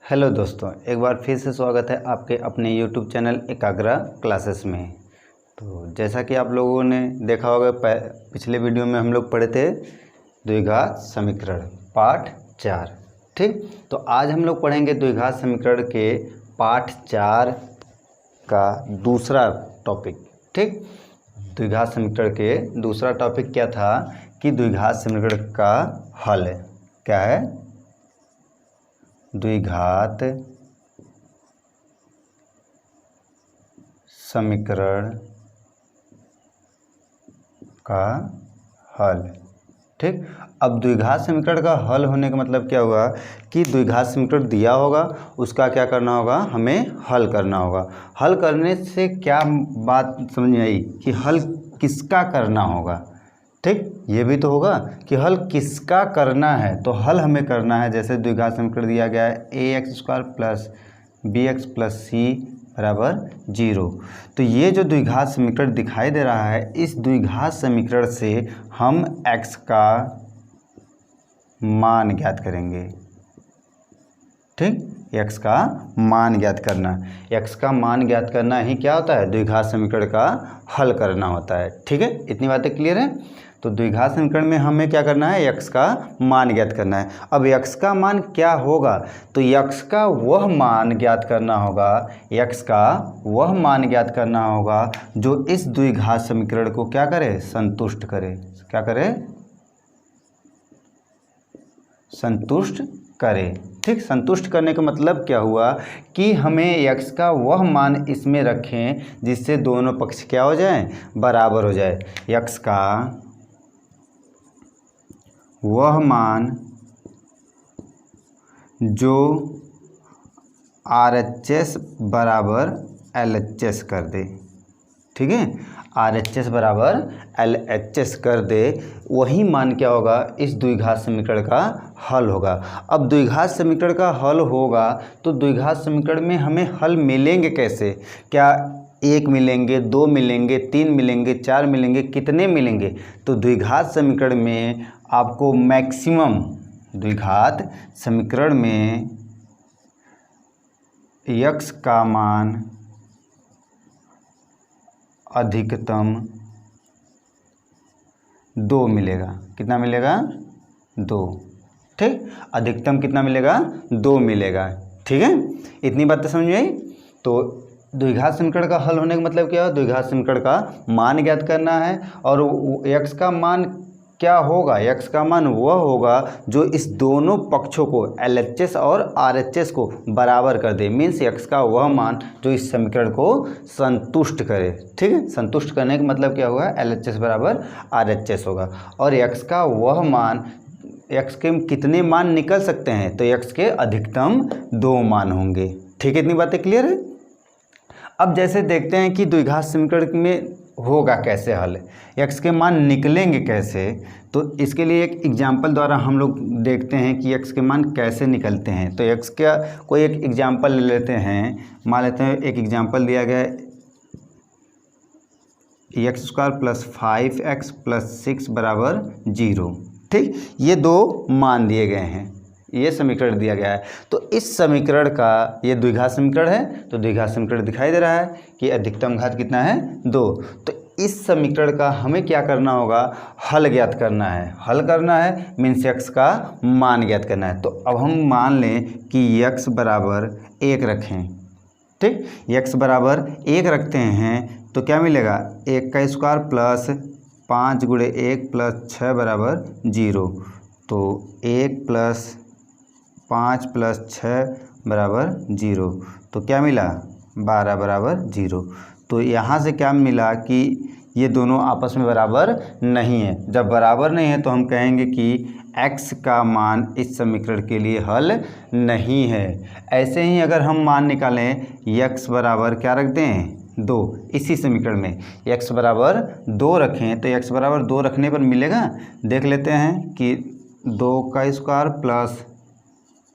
Hello दोस्तों, एक बार फिर से स्वागत है आपके अपने YouTube चैनल एकाग्रा क्लासेस में। तो जैसा कि आप लोगों ने देखा होगा, पिछले वीडियो में हम लोग पढ़े थे द्विघात समीकरण पाठ 4। ठीक, तो आज हम लोग पढ़ेंगे द्विघात समीकरण के पाठ 4 का दूसरा टॉपिक। ठीक, द्विघात समीकरण के दूसरा टॉपिक क्या था कि द्विघात समीकरण का हल क्या है। द्विघात समीकरण का हल। ठीक, अब द्विघात समीकरण का हल होने का मतलब क्या हुआ कि द्विघात समीकरण दिया होगा, उसका क्या करना होगा, हमें हल करना होगा। हल करने से क्या बात समझ में आई कि हल किसका करना होगा। ठीक, ये भी तो होगा कि हल किसका करना है। तो हल हमें करना है, जैसे द्विघात समीकरण दिया गया है ax² plus bx plus C बराबर 0। तो ये जो द्विघात समीकरण दिखाई दे रहा है, इस द्विघात समीकरण से हम x का मान ज्ञात करेंगे। ठीक, x का मान ज्ञात करना, x का मान ज्ञात करना ही क्या होता है, द्विघात समीकरण का हल करना होता है। ठीक है, इतनी बातें क्लियर है। तो द्विघात समीकरण में हमें क्या करना है, x का मान ज्ञात करना है। अब x का मान क्या होगा, तो x का वह मान ज्ञात करना होगा, x का वह मान ज्ञात करना होगा जो इस द्विघात समीकरण को क्या करे, संतुष्ट करे। क्या करे, संतुष्ट करे। ठीक, संतुष्ट करने का मतलब क्या हुआ कि हमें x का वह मान इसमें रखें जिससे दोनों पक्ष क्या हो जाए, बराबर हो जाए। x का वह मान जो RHS बराबर LHS कर दे। ठीक है, RHS बराबर LHS कर दे, वही मान क्या होगा, इस द्विघात समीकरण का हल होगा। अब द्विघात समीकरण का हल होगा तो द्विघात समीकरण में हमें हल मिलेंगे कैसे, क्या 1 मिलेंगे, 2 मिलेंगे, 3 मिलेंगे, 4 मिलेंगे, कितने मिलेंगे। तो द्विघात समीकरण में आपको मैक्सिमम, द्विघात समीकरण में x का मान अधिकतम 2 मिलेगा। कितना मिलेगा, 2। ठीक, अधिकतम कितना मिलेगा, 2 मिलेगा। ठीक है, इतनी बात तो समझ में आई। तो द्विघात समीकरण का हल होने का मतलब क्या है, द्विघात समीकरण का मान ज्ञात करना है। और x का मान क्या होगा, x का मान वह होगा जो इस दोनों पक्षों को LHS और RHS को बराबर कर दे। मीन्स x का वह मान जो इस समीकरण को संतुष्ट करे। ठीक है, संतुष्ट करने का मतलब क्या होगा, LHS बराबर RHS होगा। और x का वह मान, x के कितने मान निकल सकते हैं, तो x के अधिकतम 2 मान होंगे। ठीक है, इतनी बातें क्लियर है। अब जैसे देखते हैं कि द्विघात समीकरण में होगा कैसे हल, x के मान निकलेंगे कैसे। तो इसके लिए एक एग्जाम्पल द्वारा हम लोग देखते हैं कि x के मान कैसे निकलते हैं। तो x का कोई एक एग्जाम्पल ले लेते हैं। मान लेते हैं एक एग्जाम्पल दिया गया है x² प्लस 5x प्लस 6 बराबर 0। ठीक, ये 2 मान दिए गए हैं, ये समीकरण दिया गया है। तो इस समीकरण का, ये द्विघात समीकरण है, तो द्विघात समीकरण दिखाई दे रहा है कि अधिकतम घात कितना है, 2। तो इस समीकरण का हमें क्या करना होगा, हल ज्ञात करना है। हल करना है मीन्स x का मान ज्ञात करना है। तो अब हम मान लें कि x बराबर 1 रखें। ठीक, x बराबर 1 रखते हैं तो क्या मिलेगा, 1 का स्क्वायर प्लस 5 × 1 प्लस 6 बराबर 0। तो 1 प्लस 5 प्लस 6 बराबर 0। तो क्या मिला, 12 बराबर 0। तो यहाँ से क्या मिला कि ये दोनों आपस में बराबर नहीं है। जब बराबर नहीं है तो हम कहेंगे कि x का मान इस समीकरण के लिए हल नहीं है। ऐसे ही अगर हम मान निकालें, x बराबर क्या रख दें, 2, इसी समीकरण में x बराबर 2 रखें, तो x बराबर 2 रखने पर मिलेगा, देख लेते हैं कि 2 का स्क्वायर प्लस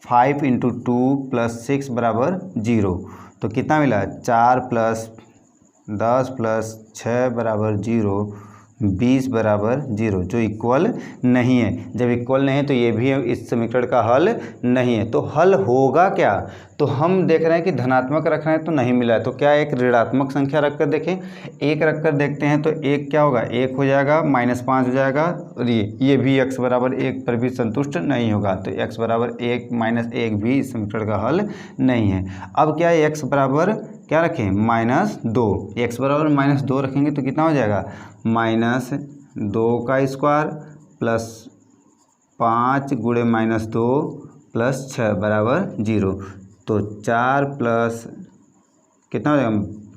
5 × 2 प्लस 6 बराबर 0। तो कितना मिला, 4 प्लस 10 प्लस 6 बराबर 0। 20 बराबर 0, जो इक्वल नहीं है। जब इक्वल नहीं है तो ये भी इस समीकरण का हल नहीं है। तो हल होगा क्या? तो हम देख रहे हैं कि धनात्मक रखना है तो नहीं मिला है, तो क्या एक ऋणात्मक संख्या रखकर देखें, एक रखकर देखते हैं। तो एक क्या होगा, एक हो जाएगा, -5 हो जाएगा, और ये भी x बराबर 1 पर भी संतुष्ट नहीं होगा। तो x बराबर 1 -1 भी इस समीकरण का हल नहीं है। अब क्या है, x बराबर क्या रखें, -2। x बराबर -2 रखेंगे तो कितना हो जाएगा, -2 का स्क्वायर प्लस 5 गुणे -2 प्लस 6 बराबर 0। तो 4 प्लस कितना हो जाएगा,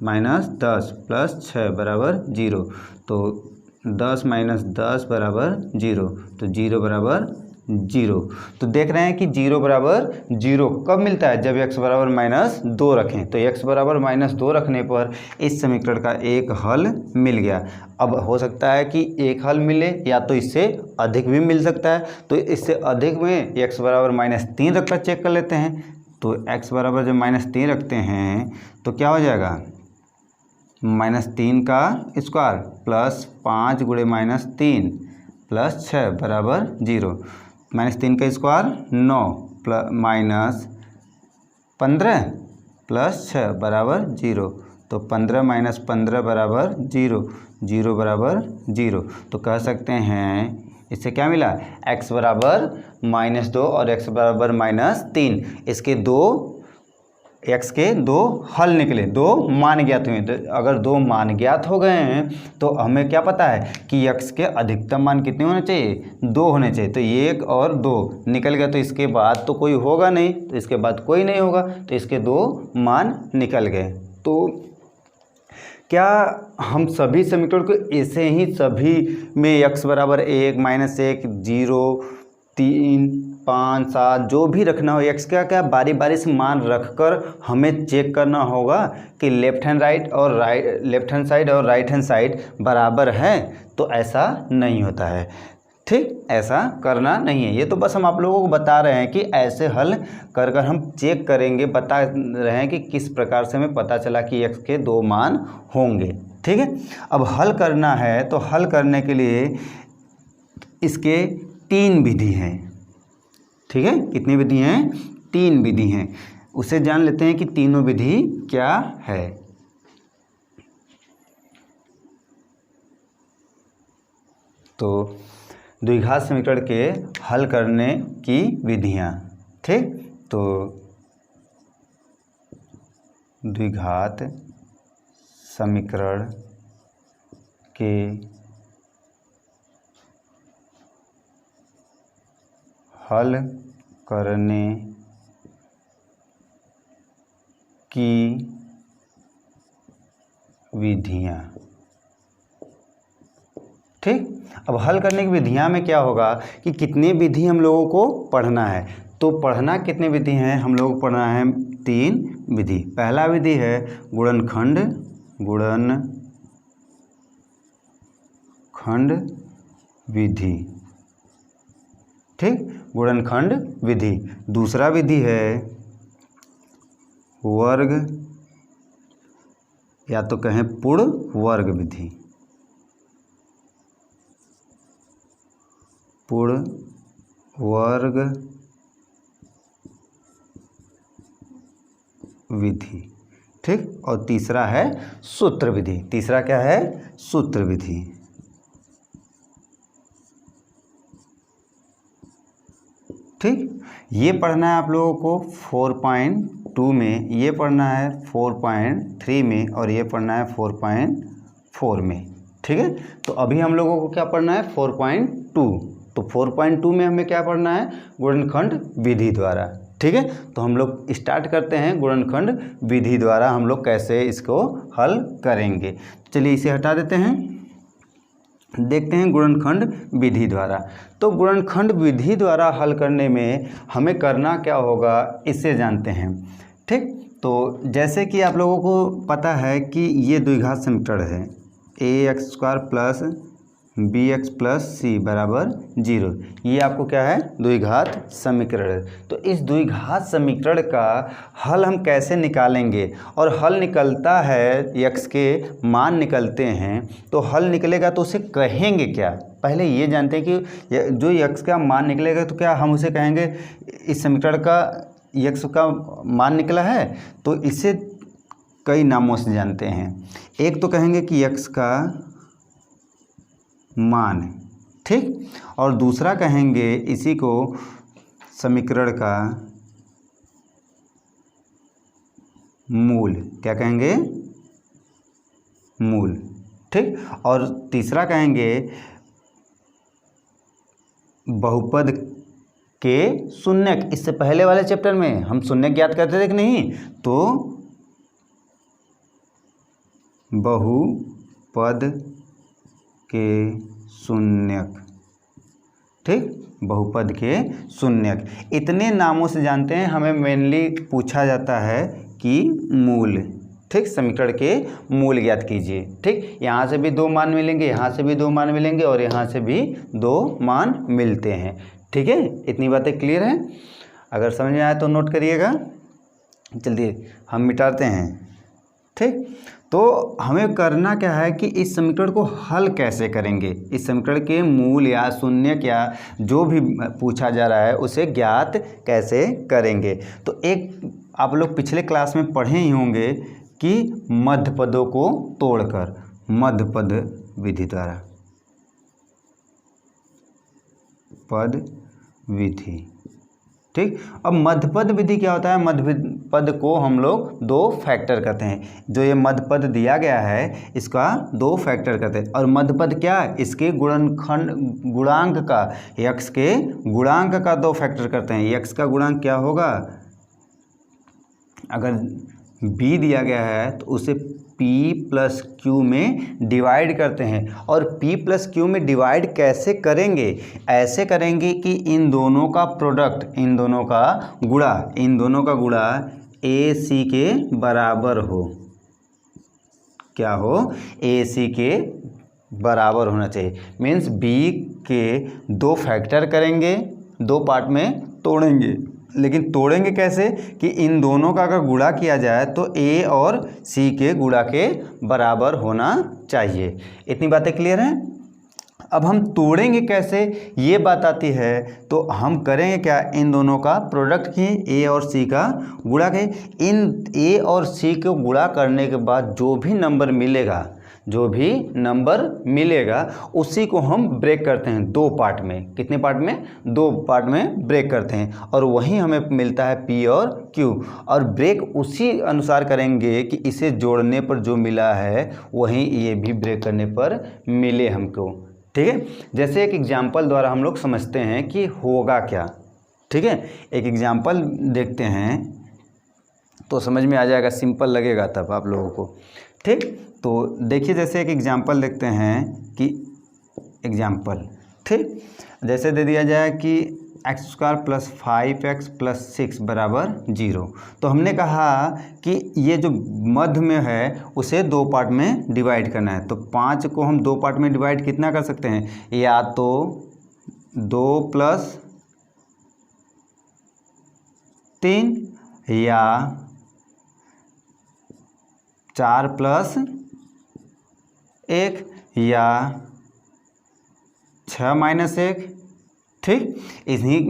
-10 प्लस 6 बराबर 0। तो 10 - 10 बराबर 0। तो 0 बराबर 0। तो देख रहे हैं कि 0 बराबर 0 कब मिलता है, जब x बराबर -2 रखें। तो x बराबर -2 रखने पर इस समीकरण का एक हल मिल गया। अब हो सकता है कि एक हल मिले या तो इससे अधिक भी मिल सकता है। तो इससे अधिक में x बराबर -3 रखकर चेक कर लेते हैं। तो x बराबर जब -3 रखते हैं तो क्या हो जाएगा, -3 का स्क्वायर प्लस 5 गुणे -3 प्लस 6 बराबर 0। -3 का स्क्वायर 9 प्लस -15 प्लस 6 बराबर 0। तो 15 - 15 बराबर 0, 0 बराबर 0। तो कह सकते हैं इससे क्या मिला, x बराबर -2 और x बराबर -3, इसके x के दो हल निकले, दो मान ज्ञात हुए। तो अगर दो मान ज्ञात हो गए हैं तो हमें क्या पता है कि x के अधिकतम मान कितने होने चाहिए, 2 होने चाहिए। तो 1 और 2 निकल गया, तो इसके बाद तो कोई होगा नहीं, तो इसके बाद कोई नहीं होगा, तो इसके 2 मान निकल गए। तो क्या हम सभी समीकरण को ऐसे ही सभी में x बराबर 1, -1, 0, 3, 5, 7 जो भी रखना हो, x का क्या बारी बारी से मान रखकर हमें चेक करना होगा कि लेफ्ट हैंड साइड और राइट हैंड साइड बराबर है? तो ऐसा नहीं होता है, ठीक, ऐसा करना नहीं है। ये तो बस हम आप लोगों को बता रहे हैं कि ऐसे हल कर कर हम चेक करेंगे, बता रहे हैं कि किस प्रकार से हमें पता चला कि x के 2 मान होंगे, ठीक है। अब हल करना है तो हल करने के लिए इसके 3 विधि हैं, ठीक है। कितनी विधि हैं, 3 विधि हैं। उसे जान लेते हैं कि तीनों विधि क्या है। तो द्विघात समीकरण के हल करने की विधियां, ठीक। तो द्विघात समीकरण के हल करने की विधियां, ठीक। अब हल करने की विधियां में क्या होगा कि कितनी विधि हम लोगों को पढ़ना है। तो पढ़ना कितनी विधि हैं, हम लोगों को पढ़ना है 3 विधि। पहला विधि है गुणनखंड विधि, ठीक, गुणनखंड विधि। दूसरा विधि है वर्ग या तो कहें पूर्ण वर्ग विधि, पूर्ण वर्ग विधि, ठीक। और तीसरा है सूत्र विधि। तीसरा क्या है, सूत्र विधि, ठीक। ये पढ़ना है आप लोगों को 4.2 में, ये पढ़ना है 4.3 में, और ये पढ़ना है 4.4 में, ठीक है। तो अभी हम लोगों को क्या पढ़ना है, 4.2। तो 4.2 में हमें क्या पढ़ना है, गुणनखंड विधि द्वारा, ठीक है। तो हम लोग स्टार्ट करते हैं गुणनखंड विधि द्वारा हम लोग कैसे इसको हल करेंगे। चलिए इसे हटा देते हैं, देखते हैं गुणनखंड विधि द्वारा। तो गुणनखंड विधि द्वारा हल करने में हमें करना क्या होगा, इससे जानते हैं, ठीक। तो जैसे कि आप लोगों को पता है कि ये द्विघात समीकरण है, ax² plus B X plus C बराबर 0। ये आपको क्या है, द्विघात समीकरण है। तो इस द्विघात समीकरण का हल हम कैसे निकालेंगे, और हल निकलता है यक्स के मान निकलते हैं, तो हल निकलेगा तो उसे कहेंगे क्या, पहले ये जानते हैं कि जो यक्स का मान निकलेगा तो क्या हम उसे कहेंगे इस समीकरण का यक्स का मान निकला है, तो इसे कई नामों से जानते हैं। एक तो कहेंगे कि यक्स का मान, ठीक, और दूसरा कहेंगे इसी को समीकरण का मूल, क्या कहेंगे, मूल, ठीक, और तीसरा कहेंगे बहुपद के शून्यक। इससे पहले वाले चैप्टर में हम शून्यक ज्ञात करते थे कि नहीं, तो बहुपद के शून्यक, ठीक, बहुपद के शून्यक। इतने नामों से जानते हैं। हमें मेनली पूछा जाता है कि मूल, ठीक, समीकरण के मूल ज्ञात कीजिए, ठीक। यहाँ से भी 2 मान मिलेंगे, यहाँ से भी 2 मान मिलेंगे, और यहाँ से भी 2 मान मिलते हैं, ठीक है। इतनी बातें क्लियर हैं। अगर समझ में आए तो नोट करिएगा। जल्दी हम मिटाते हैं, ठीक। तो हमें करना क्या है कि इस समीकरण को हल कैसे करेंगे, इस समीकरण के मूल या शून्यक या जो भी पूछा जा रहा है उसे ज्ञात कैसे करेंगे। तो एक आप लोग पिछले क्लास में पढ़े ही होंगे कि मध्य पदों को तोड़कर, मध्य पद विधि द्वारा, पद विधि, ठीक। अब मध्यपद विधि क्या होता है, मध्यपद को हम लोग 2 फैक्टर करते हैं। जो ये मध्यपद दिया गया है इसका 2 फैक्टर करते हैं, और मध्यपद क्या है, इसके गुणांक का, यक्स के गुणांक का 2 फैक्टर करते हैं। यक्स का गुणांक क्या होगा, अगर b दिया गया है तो उसे p प्लस क्यू में डिवाइड करते हैं। और p प्लस क्यू में डिवाइड कैसे करेंगे, ऐसे करेंगे कि इन दोनों का प्रोडक्ट, इन दोनों का गुणा ए सी के बराबर हो। क्या हो, ए सी के बराबर होना चाहिए। मीन्स b के 2 फैक्टर करेंगे, 2 पार्ट में तोड़ेंगे, लेकिन तोड़ेंगे कैसे कि इन दोनों का अगर गुणा किया जाए तो a और c के गुणा के बराबर होना चाहिए। इतनी बातें क्लियर हैं। अब हम तोड़ेंगे कैसे ये बात आती है, तो हम करेंगे क्या, इन दोनों का प्रोडक्ट की a और c का गुणा के, इन a और c को गुणा करने के बाद जो भी नंबर मिलेगा उसी को हम ब्रेक करते हैं 2 पार्ट में। कितने पार्ट में, 2 पार्ट में ब्रेक करते हैं, और वहीं हमें मिलता है p और q। और ब्रेक उसी अनुसार करेंगे कि इसे जोड़ने पर जो मिला है वहीं ये भी ब्रेक करने पर मिले हमको, ठीक है। जैसे एक एग्जाम्पल द्वारा हम लोग समझते हैं कि होगा क्या, ठीक है। एक एग्जाम्पल देखते हैं तो समझ में आ जाएगा, सिंपल लगेगा तब आप लोगों को, ठीक। तो देखिए जैसे एक एग्जाम्पल देखते हैं कि एग्जाम्पल, ठीक, जैसे दे दिया जाए कि x² प्लस 5x प्लस 6 बराबर 0। तो हमने कहा कि ये जो मध्य में है उसे 2 पार्ट में डिवाइड करना है। तो 5 को हम 2 पार्ट में डिवाइड कितना कर सकते हैं, या तो 2 प्लस 3 या 4 प्लस 1 या 6 माइनस 1, ठीक, इन्हीं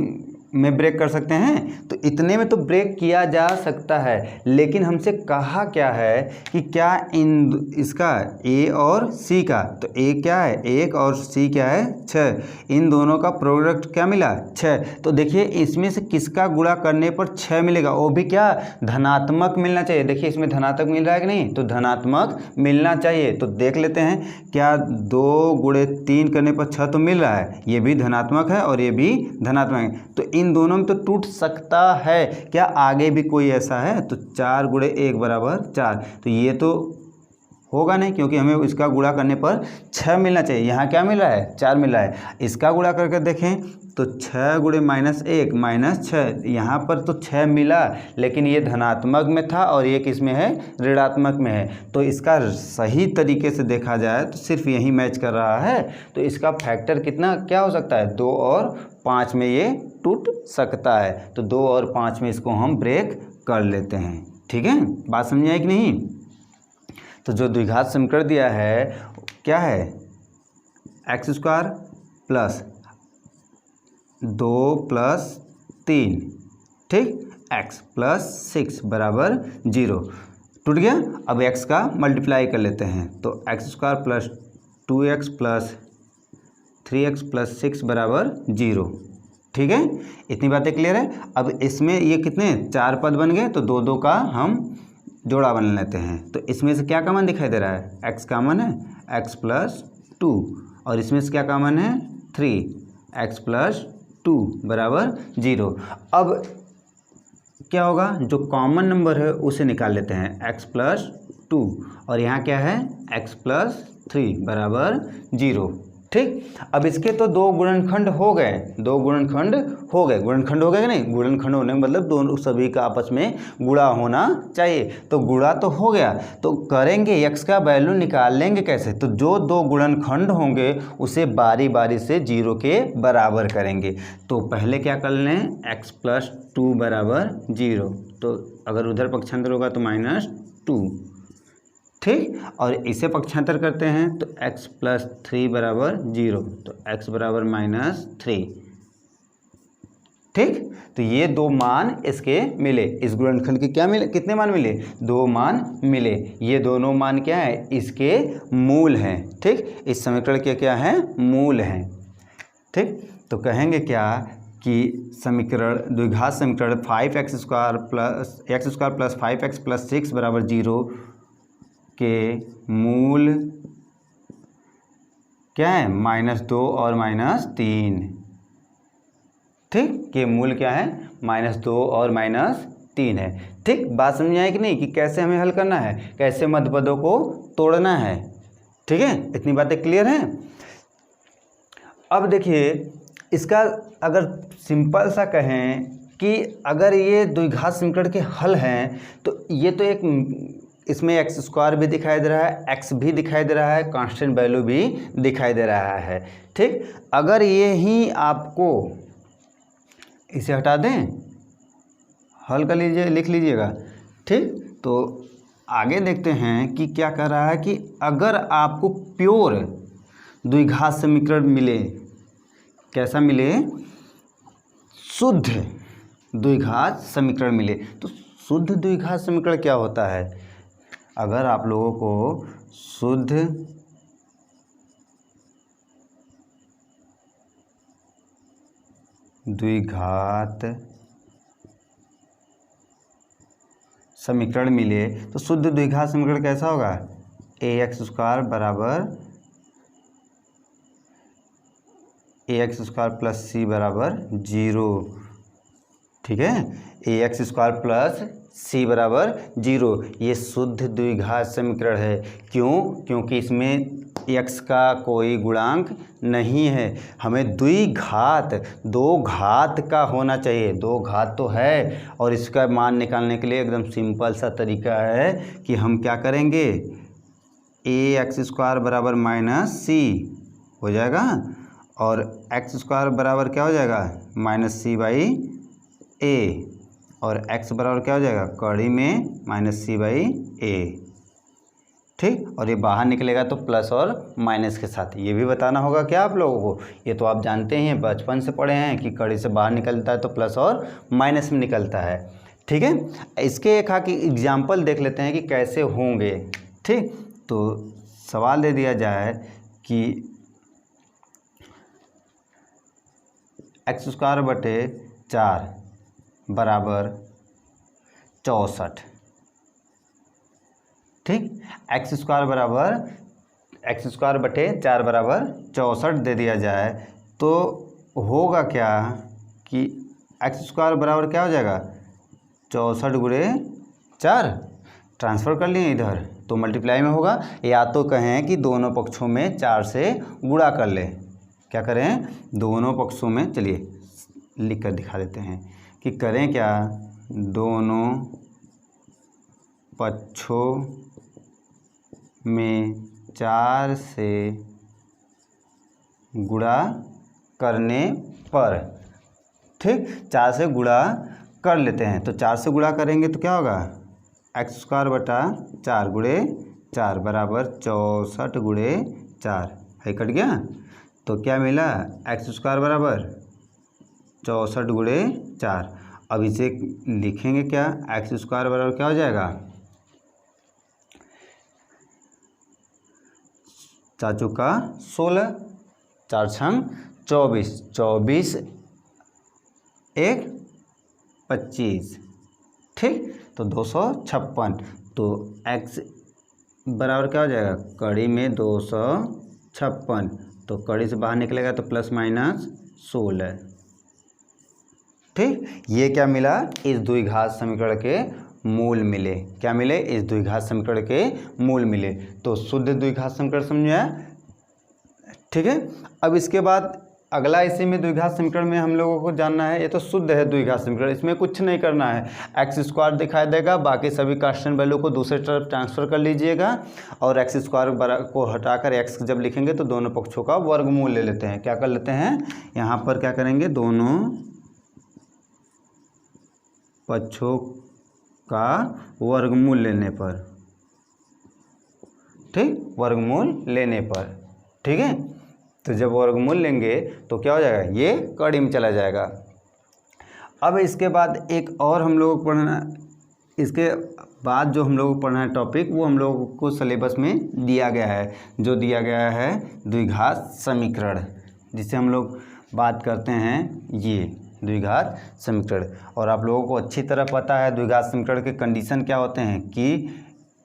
में ब्रेक कर सकते हैं। तो इतने में तो ब्रेक किया जा सकता है, लेकिन हमसे कहा क्या है कि क्या इसका a और c का, तो a क्या है 1 और c क्या है 6, इन दोनों का प्रोडक्ट क्या मिला 6। तो देखिए इसमें से किसका गुणा करने पर 6 मिलेगा, वो भी क्या धनात्मक मिलना चाहिए। देखिए इसमें धनात्मक मिल रहा है कि नहीं, तो धनात्मक मिलना चाहिए। तो देख लेते हैं, क्या 2 गुणे 3 करने पर 6 तो मिल रहा है, ये भी धनात्मक है और ये भी धनात्मक है। तो इन दोनों में तो टूट सकता है, क्या आगे भी कोई ऐसा है, तो 4 गुणे 1 बराबर 4। तो ये तो होगा नहीं, क्योंकि हमें इसका गुणा करने पर 6 मिलना चाहिए। यहाँ क्या मिला है? 4 मिला है। इसका गुणा करके देखें तो 6 गुणे -1 -6, यहाँ पर तो 6 मिला, लेकिन ये धनात्मक में था और ये किस में है? ऋणात्मक में है। तो इसका सही तरीके से देखा जाए तो सिर्फ यही मैच कर रहा है। तो इसका फैक्टर कितना क्या हो सकता है? 2 और 5 में ये टूट सकता है। तो 2 और 5 में इसको हम ब्रेक कर लेते हैं। ठीक है, बात समझ आई कि नहीं? तो जो द्विघात समीकरण दिया है क्या है? x² प्लस 2 प्लस 3, ठीक, x प्लस 6 बराबर 0। टूट गया। अब x का मल्टीप्लाई कर लेते हैं तो x² plus 2x plus 3x plus 6 बराबर 0। ठीक है, इतनी बातें क्लियर है। अब इसमें ये कितने 4 पद बन गए, तो 2 2 का हम जोड़ा बना लेते हैं। तो इसमें से क्या कॉमन दिखाई दे रहा है? x कॉमन है, x प्लस 2, और इसमें से क्या कॉमन है? 3, x प्लस 2 बराबर 0। अब क्या होगा? जो कॉमन नंबर है उसे निकाल लेते हैं, x प्लस 2, और यहाँ क्या है? x प्लस 3 बराबर 0। ठीक, अब इसके तो 2 गुणनखंड हो गए, 2 गुणनखंड हो गए। गुणनखंड हो गए कि नहीं? गुणनखंड होने का मतलब दोनों सभी का आपस में गुणा होना चाहिए। तो गुणा तो हो गया, तो करेंगे x का वैल्यू निकाल लेंगे कैसे? तो जो 2 गुणनखंड होंगे उसे बारी बारी से 0 के बराबर करेंगे। तो पहले क्या कर लें? x प्लस 2 बराबर 0। तो अगर उधर पक्षांतर होगा तो -2, ठीक, और इसे पक्षांतर करते हैं तो x प्लस 3 बराबर 0, तो x बराबर -3। ठीक, तो ये 2 मान इसके मिले। इस गुणनखंड के क्या मिले? कितने मान मिले? 2 मान मिले। ये दोनों मान क्या है? इसके मूल हैं। ठीक, इस समीकरण के क्या हैं? मूल हैं। ठीक, तो कहेंगे क्या कि समीकरण द्विघात समीकरण 5x² प्लस 5x प्लस 6 बराबर 0 के मूल क्या है? -2 और -3। ठीक, के मूल क्या है? -2 और -3 है। ठीक, बात समझ आई कि नहीं कि कैसे हमें हल करना है, कैसे मध्यपदों को तोड़ना है। ठीक है, इतनी बातें क्लियर हैं। अब देखिए, इसका अगर सिंपल सा कहें कि अगर ये द्विघात समीकरण के हल हैं तो ये तो एक इसमें x² भी दिखाई दे रहा है, x भी दिखाई दे रहा है, कांस्टेंट वैल्यू भी दिखाई दे रहा है। ठीक, अगर ये ही आपको इसे हटा दें, हल कर लीजिए, लिख लीजिएगा। ठीक, तो आगे देखते हैं कि क्या कर रहा है कि अगर आपको प्योर द्विघात समीकरण मिले, कैसा मिले? शुद्ध द्विघात समीकरण मिले। तो शुद्ध द्विघात समीकरण क्या होता है? अगर आप लोगों को शुद्ध द्विघात समीकरण मिले तो शुद्ध द्विघात समीकरण कैसा होगा? ax² बराबर ax² प्लस c बराबर 0। ठीक है, ax² प्लस c बराबर 0, ये शुद्ध द्विघात समीकरण है। क्यों? क्योंकि इसमें x का कोई गुणांक नहीं है। हमें द्विघात 2 घात का होना चाहिए। 2 घात तो है, और इसका मान निकालने के लिए एकदम सिंपल सा तरीका है कि हम क्या करेंगे? ax² बराबर -c हो जाएगा, और x² बराबर क्या हो जाएगा? -c/a, और x बराबर क्या हो जाएगा? कड़ी में -c/a। ठीक, और ये बाहर निकलेगा तो प्लस और माइनस के साथ। ये भी बताना होगा क्या आप लोगों को? ये तो आप जानते हैं, बचपन से पढ़े हैं कि कड़ी से बाहर निकलता है तो प्लस और माइनस में निकलता है। ठीक है, इसके एक आखिरी एग्जाम्पल देख लेते हैं कि कैसे होंगे। ठीक, तो सवाल दे दिया जाए कि x² बटे 4 बराबर 64। ठीक, x² बटे 4 बराबर 64 दे दिया जाए तो होगा क्या कि x² बराबर क्या हो जाएगा? 64 गुणे 4, ट्रांसफ़र कर लिए इधर तो मल्टीप्लाई में होगा, या तो कहें कि दोनों पक्षों में 4 से गुणा कर ले। क्या करें, दोनों पक्षों में, चलिए लिख कर दिखा देते हैं कि करें क्या, दोनों पक्षों में 4 से गुणा करने पर, ठीक, 4 से गुणा कर लेते हैं। तो 4 से गुणा करेंगे तो क्या होगा, x² बटा 4 गुणे 4 बराबर 64 गुणे 4 है, कट गया। तो क्या मिला, x² बराबर 64 गुणे 4। अब इसे लिखेंगे क्या, x² बराबर क्या हो जाएगा, 4 चौका 16, 4 छंग 24, 24 1 25, ठीक। तो 256, तो x बराबर क्या हो जाएगा, कड़ी में 256, तो कड़ी से बाहर निकलेगा तो प्लस माइनस 16, ठीक। ये क्या मिला, इस द्विघात समीकरण के मूल मिले। क्या मिले, इस द्विघात समीकरण के मूल मिले। तो शुद्ध द्विघात समीकरण समझा, ठीक है। अब इसके बाद अगला इसी में द्विघात समीकरण में हम लोगों को जानना है, ये तो शुद्ध है द्विघात समीकरण, इसमें कुछ नहीं करना है, x² दिखाई देगा, बाकी सभी कांस्टेंट वैल्यू को दूसरे तरफ ट्रांसफ़र कर लीजिएगा और x² को हटाकर x जब लिखेंगे तो दोनों पक्षों का वर्गमूल ले लेते हैं। क्या कर लेते हैं, यहाँ पर क्या करेंगे, दोनों पक्षों का वर्गमूल लेने पर, ठीक, वर्गमूल लेने पर, ठीक है। तो जब वर्गमूल लेंगे तो क्या हो जाएगा, ये कड़ी में चला जाएगा। अब इसके बाद एक और हम लोगों को पढ़ना, इसके बाद जो हम लोगों को पढ़ना है टॉपिक, वो हम लोगों को सिलेबस में दिया गया है, जो दिया गया है द्विघात समीकरण, जिसे हम लोग बात करते हैं, ये द्विघात समीकरण। और आप लोगों को अच्छी तरह पता है द्विघात समीकरण के कंडीशन क्या होते हैं कि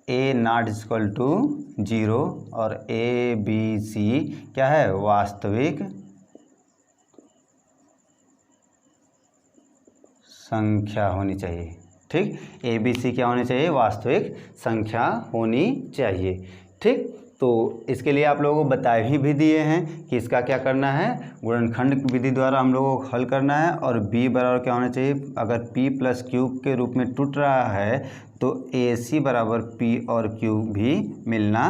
a≠0 और ABC क्या है, वास्तविक संख्या होनी चाहिए, ठीक। ABC क्या होनी चाहिए, वास्तविक संख्या होनी चाहिए, ठीक। तो इसके लिए आप लोगों को बताए भी दिए हैं कि इसका क्या करना है, गुणनखंड विधि द्वारा हम लोगों को हल करना है। और b बराबर क्या होना चाहिए, अगर p + q के रूप में टूट रहा है तो AC बराबर p और q भी मिलना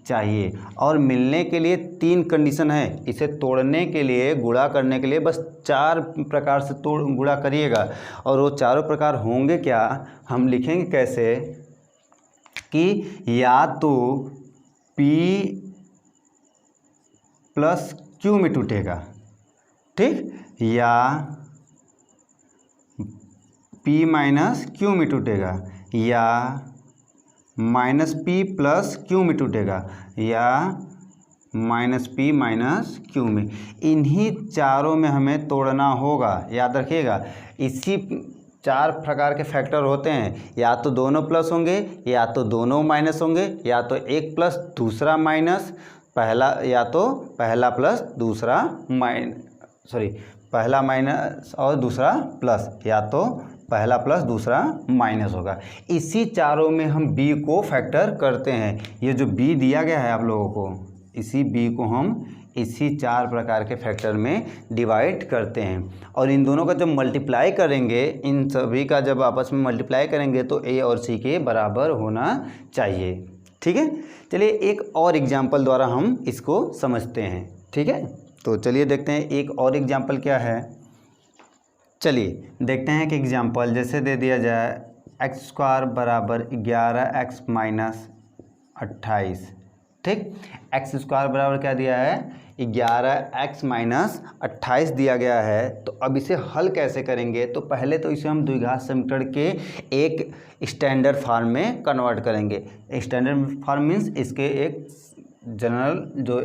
चाहिए। और मिलने के लिए 3 कंडीशन है, इसे तोड़ने के लिए, गुणा करने के लिए बस 4 प्रकार से गुणा करिएगा। और वो चारों प्रकार होंगे क्या, हम लिखेंगे कैसे कि या तो p + q में टूटेगा, ठीक, या p - q में टूटेगा, या -p + q में टूटेगा, या -p - q में। इन्हीं चारों में हमें तोड़ना होगा, याद रखिएगा। इसी 4 प्रकार के फैक्टर होते हैं, या तो दोनों प्लस होंगे, या तो दोनों माइनस होंगे, या तो एक प्लस दूसरा माइनस, पहला, या तो पहला प्लस दूसरा पहला माइनस और दूसरा प्लस, या तो पहला प्लस दूसरा माइनस होगा। इसी चारों में हम b को फैक्टर करते हैं। ये जो b दिया गया है आप लोगों को, इसी b को हम इसी 4 प्रकार के फैक्टर में डिवाइड करते हैं। और इन दोनों का जब मल्टीप्लाई करेंगे, इन सभी का जब आपस में मल्टीप्लाई करेंगे तो a और c के बराबर होना चाहिए, ठीक है। चलिए एक और एग्जाम्पल द्वारा हम इसको समझते हैं, ठीक है। तो चलिए देखते हैं एक और एग्जाम्पल क्या है। चलिए देखते हैं कि एग्जाम्पल जैसे दे दिया जाए x² बराबर 11x - 28, ठीक। x² बराबर क्या दिया है, 11x - 28 दिया गया है। तो अब इसे हल कैसे करेंगे, तो पहले तो इसे हम द्विघात समीकरण के एक स्टैंडर्ड फॉर्म में कन्वर्ट करेंगे। स्टैंडर्ड फॉर्म मीन्स इसके एक जनरल जो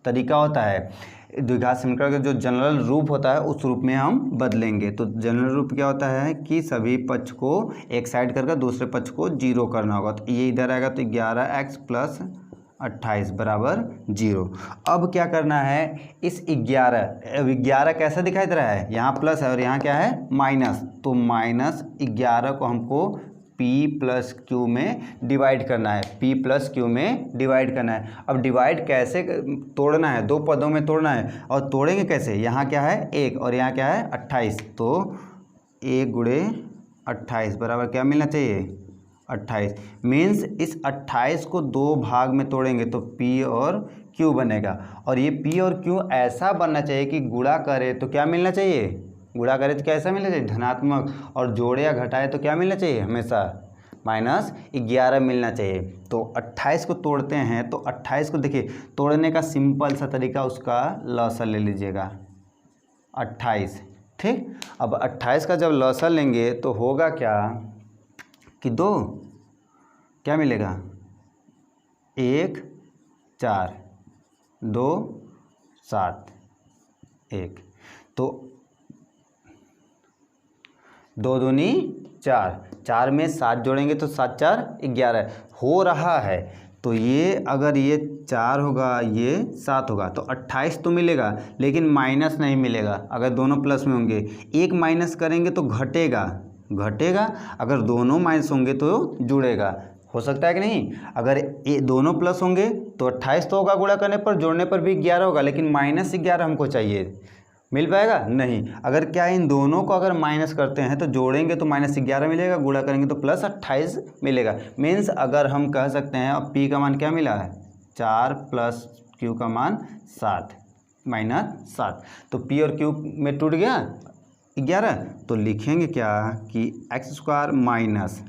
तरीका होता है, द्विघात समीकरण का जो जनरल रूप होता है उस रूप में हम बदलेंगे। तो जनरल रूप क्या होता है कि सभी पक्ष को एक साइड करके दूसरे पक्ष को 0 करना होगा। तो ये इधर आएगा तो 11x + 28 बराबर 0। अब क्या करना है, इस 11 कैसा दिखाई दे रहा है, यहाँ प्लस है और यहाँ क्या है माइनस, तो -11 को हमको पी प्लस क्यू में डिवाइड करना है, पी प्लस क्यू में डिवाइड करना है। अब डिवाइड कैसे तोड़ना है, दो पदों में तोड़ना है, और तोड़ेंगे कैसे, यहाँ क्या है 1 और यहाँ क्या है 28, तो 1 गुणे 28 बराबर क्या मिलना चाहिए 28। मीन्स इस 28 को दो भाग में तोड़ेंगे तो P और Q बनेगा, और ये P और Q ऐसा बनना चाहिए कि गुणा करे तो क्या मिलना चाहिए, गुणा करे तो कैसा मिलना चाहिए धनात्मक, और जोड़े या घटाए तो क्या मिलना चाहिए हमेशा -11 मिलना चाहिए। तो 28 को तोड़ते हैं, तो 28 को देखिए तोड़ने का सिंपल सा तरीका, उसका लॉसर ले लीजिएगा 28, ठीक। अब 28 का जब लॉसर लेंगे तो होगा क्या कि 2 क्या मिलेगा 1 4 2 7 1, तो 2 दूनी 4, 4 में 7 जोड़ेंगे तो 7 4 11 हो रहा है। तो ये अगर ये 4 होगा ये 7 होगा तो 28 तो मिलेगा, लेकिन माइनस नहीं मिलेगा अगर दोनों प्लस में होंगे। एक माइनस करेंगे तो घटेगा, अगर दोनों माइनस होंगे तो जुड़ेगा, हो सकता है कि नहीं। अगर ये दोनों प्लस होंगे तो 28 तो होगा गुणा करने पर, जोड़ने पर भी 11 होगा, लेकिन -11 हमको चाहिए, मिल पाएगा नहीं। अगर क्या इन दोनों को अगर माइनस करते हैं तो जोड़ेंगे तो -11 मिलेगा, गुणा करेंगे तो +28 मिलेगा। मीन्स अगर हम कह सकते हैं अब P का मान क्या मिला है 4 प्लस Q का मान 7 -7, तो P और Q में टूट गया 11, तो लिखेंगे क्या कि x² minus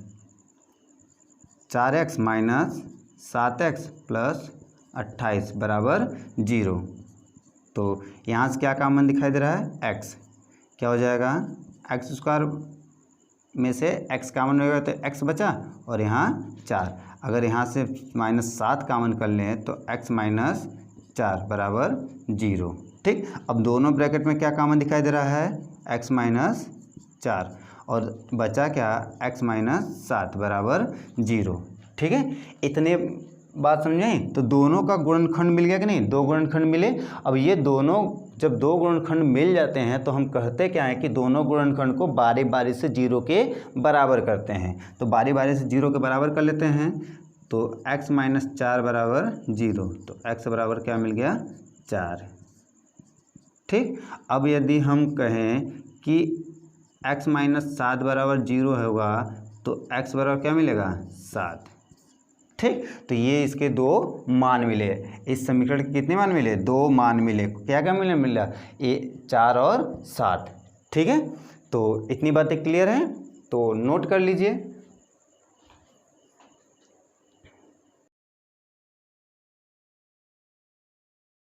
4x minus 7x plus 28 बराबर 0। तो यहाँ से क्या कॉमन दिखाई दे रहा है x, क्या हो जाएगा x² में से x कॉमन होगा तो x बचा, और यहाँ 4, अगर यहाँ से -7 कॉमन कर लें तो x माइनस 4 बराबर 0, ठीक। अब दोनों ब्रैकेट में क्या कॉमन दिखाई दे रहा है x माइनस 4, और बचा क्या x माइनस 7 बराबर 0, ठीक है। इतने बात समझें। तो दोनों का गुणनखंड मिल गया कि नहीं, दो गुणनखंड मिले। अब ये दोनों जब दो गुणनखंड मिल जाते हैं तो हम कहते क्या है कि दोनों गुणनखंड को बारी बारी से 0 के बराबर करते हैं। तो बारी बारी से 0 के बराबर कर लेते हैं, तो x माइनस 4 बराबर 0, तो x बराबर क्या मिल गया 4, ठीक। अब यदि हम कहें कि x माइनस 7 बराबर 0 होगा तो x बराबर क्या मिलेगा 7, ठीक। तो ये इसके दो मान मिले, इस समीकरण के कितने मान मिले, दो मान मिले। क्या क्या मिला ये 4 और 7, ठीक है। तो इतनी बातें क्लियर हैं, तो नोट कर लीजिए।